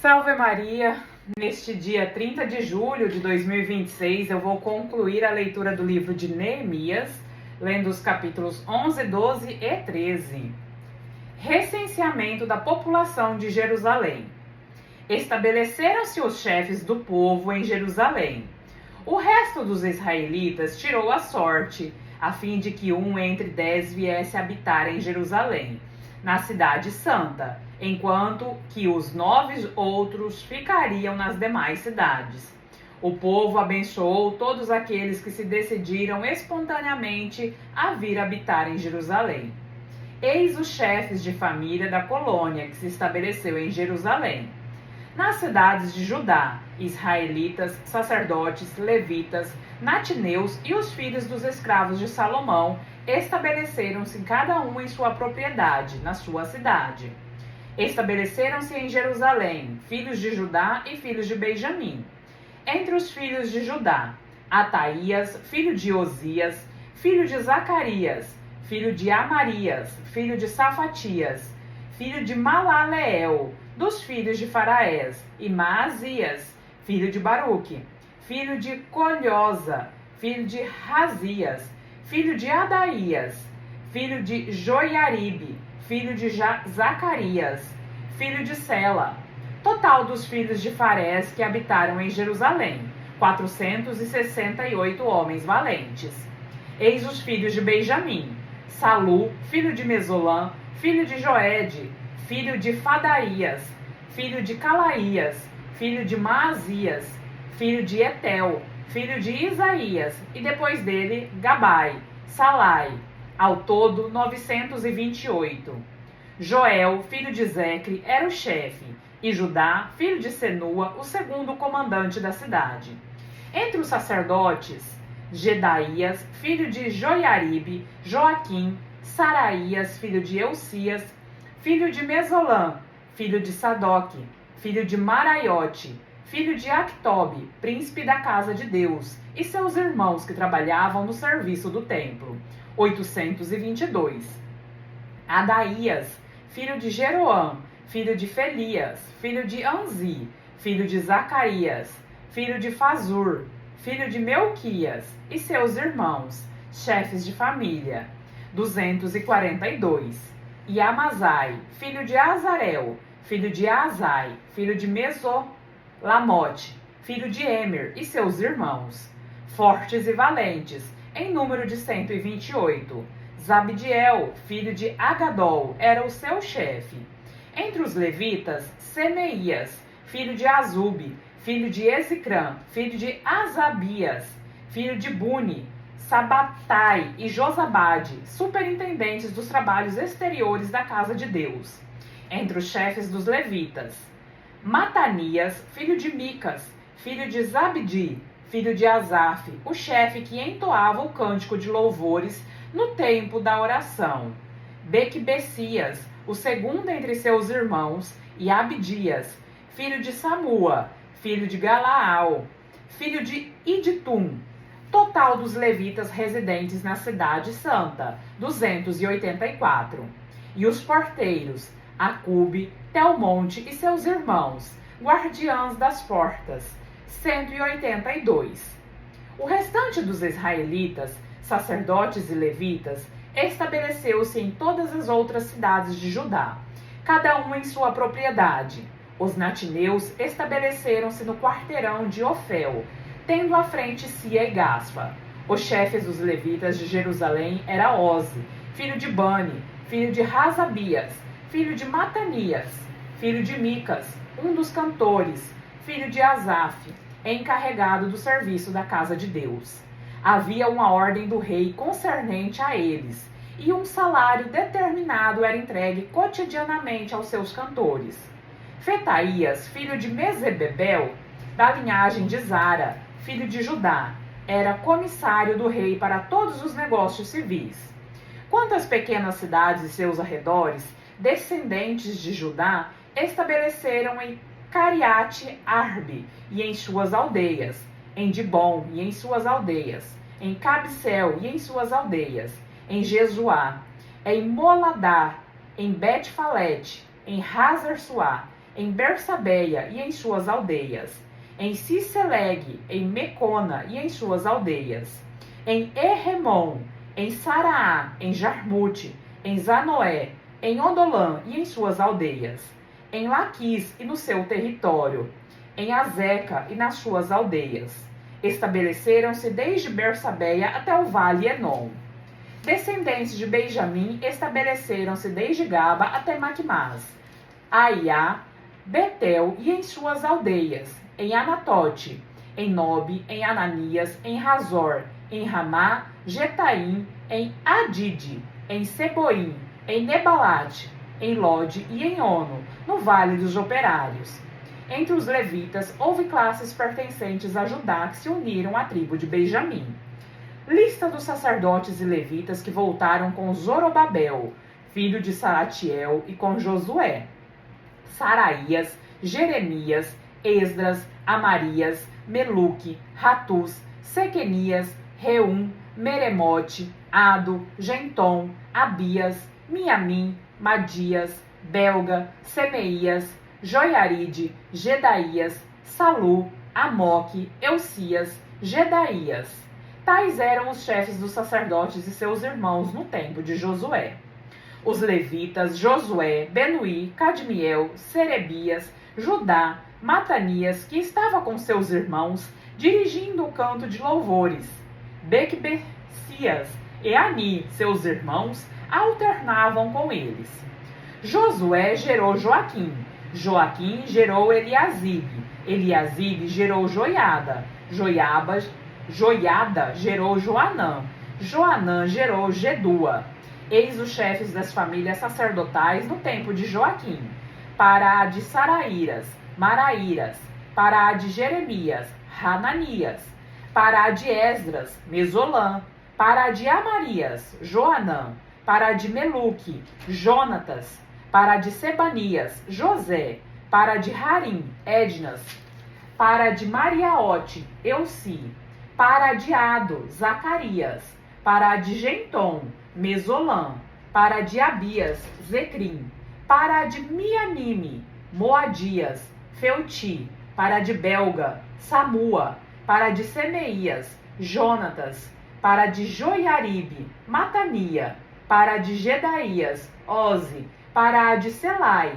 Salve Maria! Neste dia 30 de julho de 2026, eu vou concluir a leitura do livro de Neemias, lendo os capítulos 11, 12 e 13. Recenseamento da população de Jerusalém. Estabeleceram-se os chefes do povo em Jerusalém. O resto dos israelitas tirou a sorte, a fim de que um entre 10 viesse habitar em Jerusalém, na cidade santa, enquanto que os 9 outros ficariam nas demais cidades. O povo abençoou todos aqueles que se decidiram espontaneamente a vir habitar em Jerusalém. Eis os chefes de família da colônia que se estabeleceu em Jerusalém. Nas cidades de Judá, israelitas, sacerdotes, levitas, natineus e os filhos dos escravos de Salomão estabeleceram-se cada um em sua propriedade, na sua cidade. Estabeleceram-se em Jerusalém filhos de Judá e filhos de Benjamim. Entre os filhos de Judá, Ataías, filho de Osias, filho de Zacarias, filho de Amarias, filho de Safatias, filho de Malaleel, dos filhos de Faraés, e Maasias, filho de Baruque, filho de Colhosa, filho de Razias, filho de Adaías, filho de Joiaribe, filho de Zacarias, filho de Sela. Total dos filhos de Farés que habitaram em Jerusalém, 468 homens valentes. Eis os filhos de Benjamim: Salu, filho de Mesolã, filho de Joede, filho de Fadaías, filho de Calaías, filho de Maasias, filho de Etel, filho de Isaías, e depois dele Gabai, Salai, ao todo 928. Joel, filho de Zecre, era o chefe, e Judá, filho de Senua, o segundo comandante da cidade. Entre os sacerdotes, Gedaías, filho de Joiaribe, Joaquim, Saraías, filho de Eucias, filho de Mesolã, filho de Sadoque, filho de Maraiote, filho de Actobe, príncipe da casa de Deus, e seus irmãos que trabalhavam no serviço do templo, 822. Adaías, filho de Jeroão, filho de Felias, filho de Anzi, filho de Zacarias, filho de Fazur, filho de Melquias, e seus irmãos, chefes de família, 242. E Amazai, filho de Azarel, filho de Azai, filho de Mesolamote, filho de Emer, e seus irmãos, fortes e valentes, em número de 128. Zabdiel, filho de Agadol, era o seu chefe. Entre os levitas, Semeias, filho de Azube, filho de Ezicrã, filho de Azabias, filho de Buni, Sabatai e Josabade, superintendentes dos trabalhos exteriores da casa de Deus. Entre os chefes dos levitas, Matanias, filho de Micas, filho de Zabdi, filho de Asaf, o chefe que entoava o cântico de louvores no tempo da oração. Bequibecias, o segundo entre seus irmãos, e Abdias, filho de Samua, filho de Galaal, filho de Iditum. Total dos levitas residentes na cidade santa, 284. E os porteiros, Acube, Telmonte e seus irmãos, guardiãs das portas, 182. O restante dos israelitas, sacerdotes e levitas, estabeleceu-se em todas as outras cidades de Judá, cada um em sua propriedade. Os natineus estabeleceram-se no quarteirão de Ofel, tendo à frente Sia e Gaspa. Os chefes dos levitas de Jerusalém era Ozi, filho de Bani, filho de Razabias, filho de Matanias, filho de Micas, um dos cantores, filho de Asaf, encarregado do serviço da casa de Deus. Havia uma ordem do rei concernente a eles, e um salário determinado era entregue cotidianamente aos seus cantores. Fetaías, filho de Mesebebel, da linhagem de Zara, filho de Judá, era comissário do rei para todos os negócios civis. Quanto às pequenas cidades e seus arredores, descendentes de Judá estabeleceram em Cariate Arbe e em suas aldeias, em Dibom e em suas aldeias, em Cabsel e em suas aldeias, em Jesuá, em Moladá, em Bet-Falete, em Hazar-Suá, em Bersabeia e em suas aldeias, em Ciceleg, em Mecona e em suas aldeias, em Erremon, em Saraá, em Jarmute, em Zanoé, em Odolã e em suas aldeias, em Laquis e no seu território, em Azeca e nas suas aldeias. Estabeleceram-se desde Bersabeia até o vale Enom. Descendentes de Benjamim estabeleceram-se desde Gaba até Macmás, Aiá, Betel e em suas aldeias, em Anatote, em Nobe, em Ananias, em Razor, em Ramá, Getaim, em Adide, em Seboim, em Nebalate, em Lode e em Ono, no Vale dos Operários. Entre os levitas, houve classes pertencentes a Judá que se uniram à tribo de Benjamim. Lista dos sacerdotes e levitas que voltaram com Zorobabel, filho de Salatiel, e com Josué: Saraías, Jeremias, Esdras, Amarias, Meluque, Ratus, Sequenias, Reum, Meremote, Ado, Gentom, Abias, Miamim, Madias, Belga, Semeías, Joiaride, Gedaías, Salu, Amoque, Eucias, Gedaías. Tais eram os chefes dos sacerdotes e seus irmãos no tempo de Josué. Os levitas, Josué, Benuí, Cadmiel, Serebias, Judá, Matanias, que estava com seus irmãos, dirigindo o canto de louvores. Bequebecias e Ani, seus irmãos, alternavam com eles. Josué gerou Joaquim, Joaquim gerou Eliasibe, Eliasibe gerou Joiada, Joiada gerou Joanã, Joanã gerou Jedua. Eis os chefes das famílias sacerdotais no tempo de Joaquim: para a de Saraíras, Maraíras; para a de Jeremias, Hananias; para a de Esdras, Mesolã; para a de Amarias, Joanã; para a de Meluque, Jonatas; para a de Sebanias, José; para a de Harim, Ednas; para a de Mariaote, Euci; para a de Ado, Zacarias; para a de Gentom, Mesolã; para a de Abias, Zecrim; para a de Mianime, Moadias, Feuti; para a de Belga, Samua; para a de Semeías, Jonatas; para a de Joiaribe, Matania; para a de Gedaías, Oze; para a de Selai,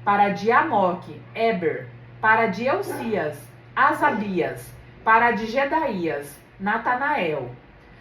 para a de Amoque, Eber; para a de Eucias, Asabias; para a de Gedaías, Natanael.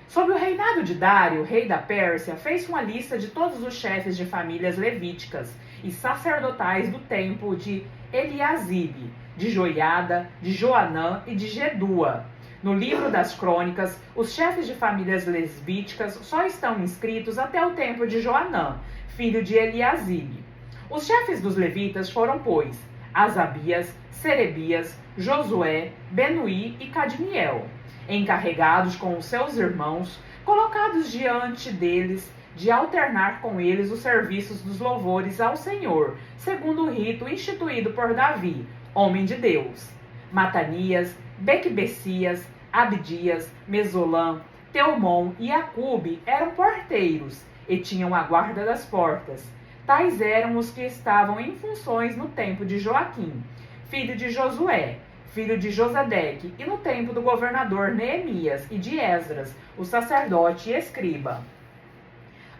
Sob o reinado de Dário, rei da Pérsia, fez uma lista de todos os chefes de famílias levíticas e sacerdotais do tempo de Eliasibe, de Joiada, de Joanã e de Jedua. No livro das crônicas, os chefes de famílias levíticas só estão inscritos até o tempo de Joanã, filho de Eliasibe. Os chefes dos levitas foram, pois, Asabias, Serebias, Josué, Benuí e Cadmiel, encarregados com os seus irmãos, colocados diante deles, de alternar com eles os serviços dos louvores ao Senhor, segundo o rito instituído por Davi, homem de Deus. Matanias, Bequebecias, Abdias, Mesolã, Teumon e Acube eram porteiros e tinham a guarda das portas. Tais eram os que estavam em funções no tempo de Joaquim, filho de Josué, filho de Josadeque, e no tempo do governador Neemias e de Esdras, o sacerdote e escriba.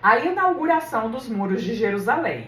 A inauguração dos muros de Jerusalém.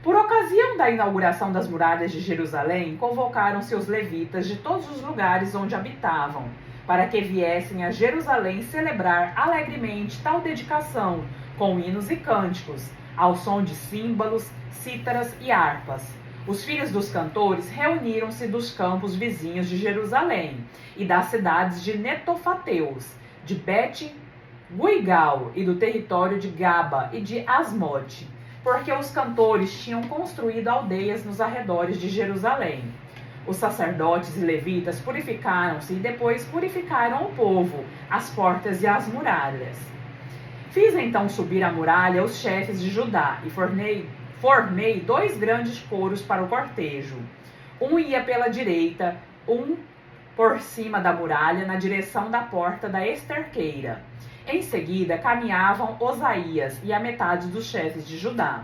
Por ocasião da inauguração das muralhas de Jerusalém, convocaram-se os levitas de todos os lugares onde habitavam, para que viessem a Jerusalém celebrar alegremente tal dedicação, com hinos e cânticos, ao som de símbolos, cítaras e harpas. Os filhos dos cantores reuniram-se dos campos vizinhos de Jerusalém e das cidades de Netofateus, de Bet-Guigal e do território de Gaba e de Asmote, porque os cantores tinham construído aldeias nos arredores de Jerusalém. Os sacerdotes e levitas purificaram-se e depois purificaram o povo, as portas e as muralhas. Fiz então subir a muralha os chefes de Judá e formei 2 grandes coros para o cortejo. Um ia pela direita, um por cima da muralha, na direção da porta da esterqueira. Em seguida, caminhavam Osaías e a metade dos chefes de Judá.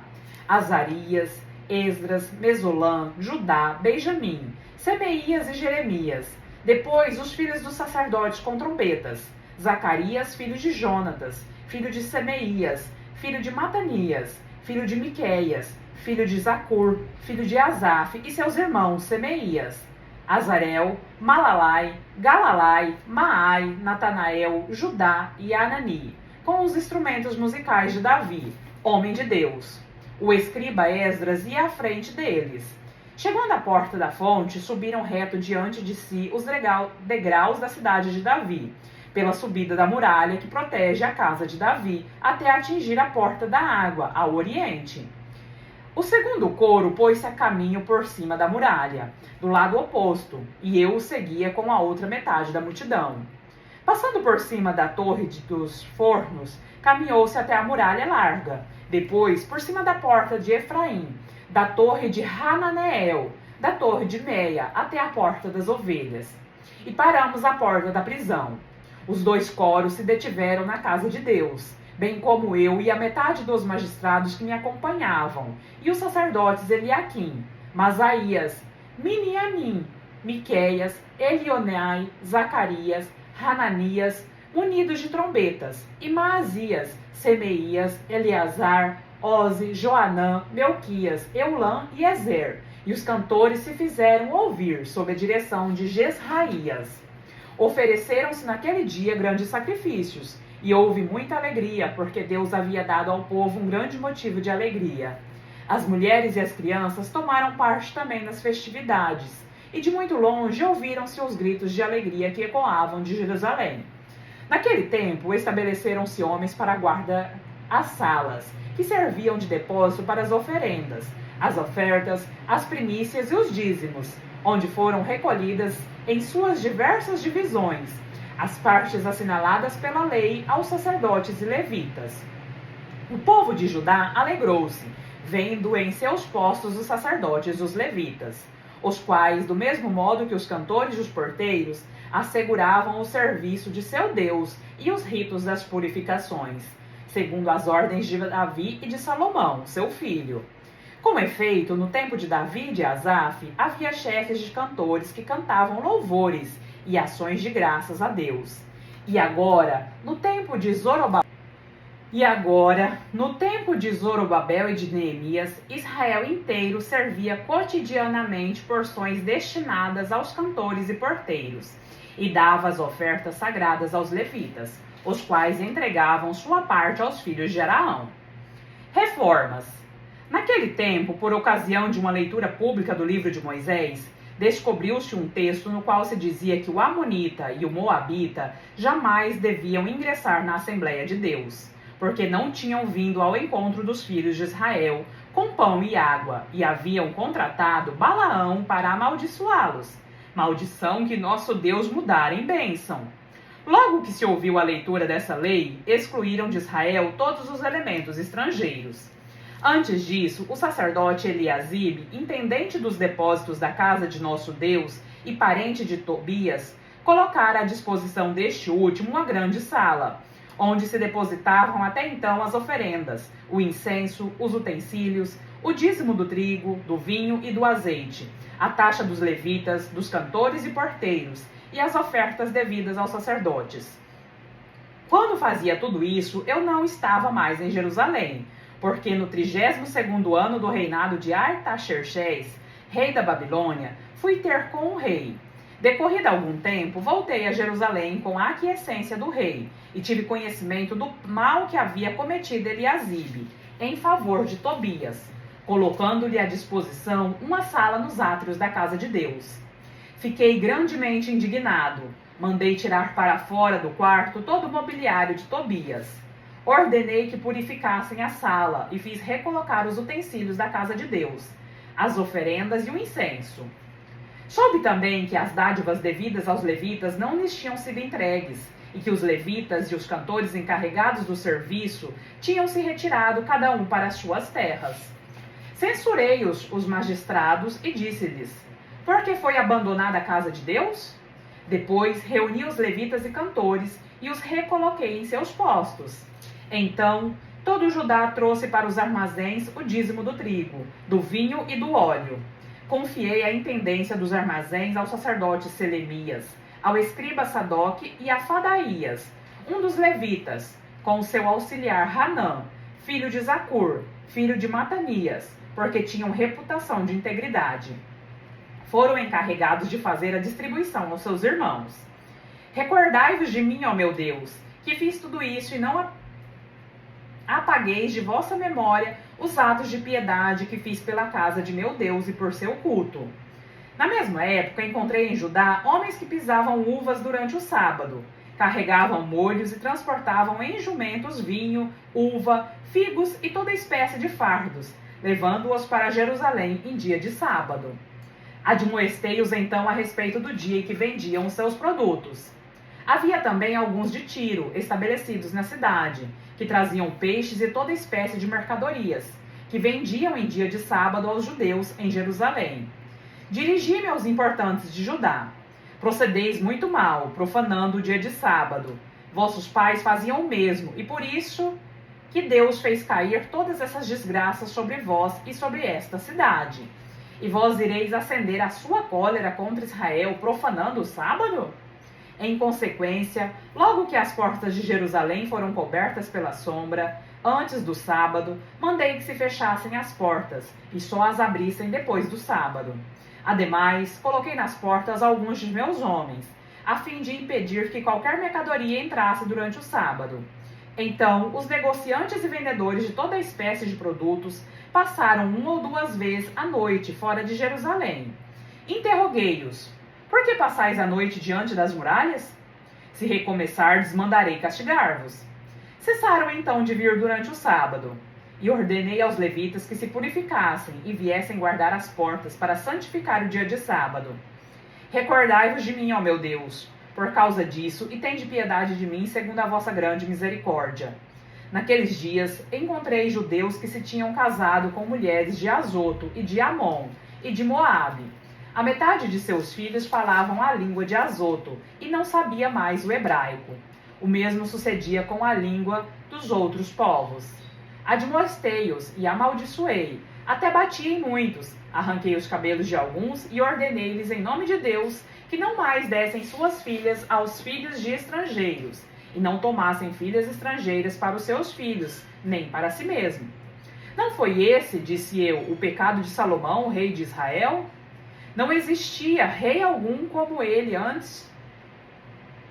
Azarias, Esdras, Mesulã, Judá, Benjamim, Semeías e Jeremias. Depois os filhos dos sacerdotes com trombetas: Zacarias, filho de Jonatas, filho de Semeías, filho de Matanias, filho de Miqueias, filho de Zacur, filho de Asaf, e seus irmãos Semeías, Azarel, Malalai, Galalai, Maai, Natanael, Judá e Anani, com os instrumentos musicais de Davi, homem de Deus. O escriba Esdras ia à frente deles. Chegando à porta da fonte, subiram reto diante de si os degraus da cidade de Davi, pela subida da muralha que protege a casa de Davi, até atingir a porta da água, ao oriente. O segundo coro pôs-se a caminho por cima da muralha, do lado oposto, e eu o seguia com a outra metade da multidão. Passando por cima da torre dos fornos, caminhou-se até a muralha larga, depois por cima da porta de Efraim, da torre de Hananeel, da torre de Meia, até a porta das ovelhas. E paramos à porta da prisão. Os dois coros se detiveram na casa de Deus, bem como eu e a metade dos magistrados que me acompanhavam, e os sacerdotes Eliaquim, Masaías, Miniamim, Miqueias, Elionai, Zacarias, Hananias, munidos de trombetas, e Maasias, Semeías, Eleazar, Oze, Joanã, Melquias, Eulã e Ezer. E os cantores se fizeram ouvir sob a direção de Jesraías. Ofereceram-se naquele dia grandes sacrifícios, e houve muita alegria, porque Deus havia dado ao povo um grande motivo de alegria. As mulheres e as crianças tomaram parte também nas festividades, e de muito longe ouviram-se os gritos de alegria que ecoavam de Jerusalém. Naquele tempo, estabeleceram-se homens para guardar as salas, que serviam de depósito para as oferendas, as ofertas, as primícias e os dízimos, onde foram recolhidas em suas diversas divisões as partes assinaladas pela lei aos sacerdotes e levitas. O povo de Judá alegrou-se, vendo em seus postos os sacerdotes e os levitas, os quais, do mesmo modo que os cantores e os porteiros, asseguravam o serviço de seu Deus e os ritos das purificações, segundo as ordens de Davi e de Salomão, seu filho. Com efeito, no tempo de Davi e de Asaf, havia chefes de cantores que cantavam louvores e ações de graças a Deus. E agora, no tempo de Zorobabel e de Neemias, Israel inteiro servia cotidianamente porções destinadas aos cantores e porteiros, e dava as ofertas sagradas aos levitas, os quais entregavam sua parte aos filhos de Araão. Reformas. Naquele tempo, por ocasião de uma leitura pública do livro de Moisés, descobriu-se um texto no qual se dizia que o amonita e o moabita jamais deviam ingressar na Assembleia de Deus, porque não tinham vindo ao encontro dos filhos de Israel com pão e água, e haviam contratado Balaão para amaldiçoá-los, maldição que nosso Deus mudara em bênção. Logo que se ouviu a leitura dessa lei, excluíram de Israel todos os elementos estrangeiros. Antes disso, o sacerdote Eliasibe, intendente dos depósitos da casa de nosso Deus e parente de Tobias, colocara à disposição deste último uma grande sala, onde se depositavam até então as oferendas, o incenso, os utensílios, o dízimo do trigo, do vinho e do azeite, a taxa dos levitas, dos cantores e porteiros, e as ofertas devidas aos sacerdotes. Quando fazia tudo isso, eu não estava mais em Jerusalém, porque no 32º ano do reinado de Artaxerxes, rei da Babilônia, fui ter com o rei. Decorrido algum tempo, voltei a Jerusalém com a aquiescência do rei, e tive conhecimento do mal que havia cometido Eliasibe, em favor de Tobias, colocando-lhe à disposição uma sala nos átrios da casa de Deus. Fiquei grandemente indignado, mandei tirar para fora do quarto todo o mobiliário de Tobias. Ordenei que purificassem a sala e fiz recolocar os utensílios da casa de Deus, as oferendas e o incenso. Soube também que as dádivas devidas aos levitas não lhes tinham sido entregues, e que os levitas e os cantores encarregados do serviço tinham se retirado cada um para as suas terras. Censurei os magistrados e disse-lhes: por que foi abandonada a casa de Deus? Depois reuni os levitas e cantores e os recoloquei em seus postos. Então todo Judá trouxe para os armazéns o dízimo do trigo, do vinho e do óleo. Confiei a intendência dos armazéns ao sacerdote Selemias, ao escriba Sadoque e a Fadaías, um dos levitas, com o seu auxiliar Hanã, filho de Zacur, filho de Matanias, porque tinham reputação de integridade. Foram encarregados de fazer a distribuição aos seus irmãos. Recordai-vos de mim, ó meu Deus, que fiz tudo isso e não apagueis de vossa memória os atos de piedade que fiz pela casa de meu Deus e por seu culto. Na mesma época, encontrei em Judá homens que pisavam uvas durante o sábado, carregavam molhos e transportavam em jumentos vinho, uva, figos e toda espécie de fardos, levando-os para Jerusalém em dia de sábado. Admoestei-os então a respeito do dia em que vendiam os seus produtos. Havia também alguns de Tiro, estabelecidos na cidade, que traziam peixes e toda espécie de mercadorias, que vendiam em dia de sábado aos judeus em Jerusalém. Dirigi-me aos importantes de Judá. Procedeis muito mal, profanando o dia de sábado. Vossos pais faziam o mesmo, e por isso que Deus fez cair todas essas desgraças sobre vós e sobre esta cidade. E vós ireis acender a sua cólera contra Israel, profanando o sábado? Em consequência, logo que as portas de Jerusalém foram cobertas pela sombra, antes do sábado, mandei que se fechassem as portas, e só as abrissem depois do sábado. Ademais, coloquei nas portas alguns de meus homens, a fim de impedir que qualquer mercadoria entrasse durante o sábado. Então, os negociantes e vendedores de toda espécie de produtos passaram 1 ou 2 vezes a noite fora de Jerusalém. Interroguei-os: por que passais a noite diante das muralhas? Se recomeçardes, mandarei castigar-vos. Cessaram então de vir durante o sábado. E ordenei aos levitas que se purificassem e viessem guardar as portas para santificar o dia de sábado. Recordai-vos de mim, ó meu Deus, por causa disso, e tende piedade de mim segundo a vossa grande misericórdia. Naqueles dias, encontrei judeus que se tinham casado com mulheres de Azoto e de Amon e de Moabe. A metade de seus filhos falavam a língua de Azoto e não sabia mais o hebraico. O mesmo sucedia com a língua dos outros povos. Admoestei-os e amaldiçoei, até bati em muitos, arranquei os cabelos de alguns e ordenei-lhes em nome de Deus que não mais dessem suas filhas aos filhos de estrangeiros, e não tomassem filhas estrangeiras para os seus filhos, nem para si mesmo. Não foi esse, disse eu, o pecado de Salomão, rei de Israel? Não existia rei algum como ele antes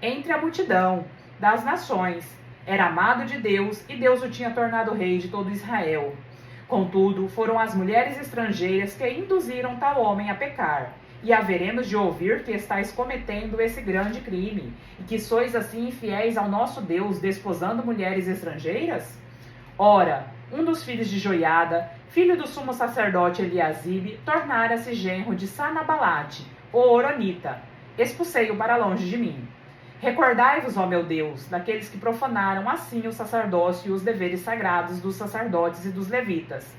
entre a multidão das nações. Era amado de Deus e Deus o tinha tornado rei de todo Israel. Contudo, foram as mulheres estrangeiras que induziram tal homem a pecar. E haveremos de ouvir que estáis cometendo esse grande crime, e que sois assim infiéis ao nosso Deus, desposando mulheres estrangeiras? Ora, um dos filhos de Joiada, filho do sumo sacerdote Eliasibe, tornara-se genro de Sanabalate, o Horonita. Expulsei-o para longe de mim. Recordai-vos, ó meu Deus, daqueles que profanaram assim o sacerdócio e os deveres sagrados dos sacerdotes e dos levitas.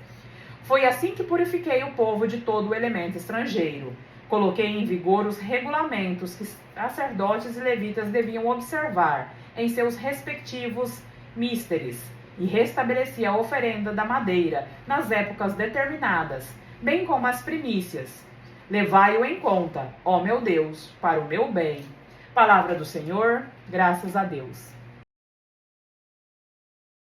Foi assim que purifiquei o povo de todo o elemento estrangeiro. Coloquei em vigor os regulamentos que sacerdotes e levitas deviam observar em seus respectivos místeres, e restabeleci a oferenda da madeira nas épocas determinadas, bem como as primícias. Levai-o em conta, ó meu Deus, para o meu bem. Palavra do Senhor, graças a Deus.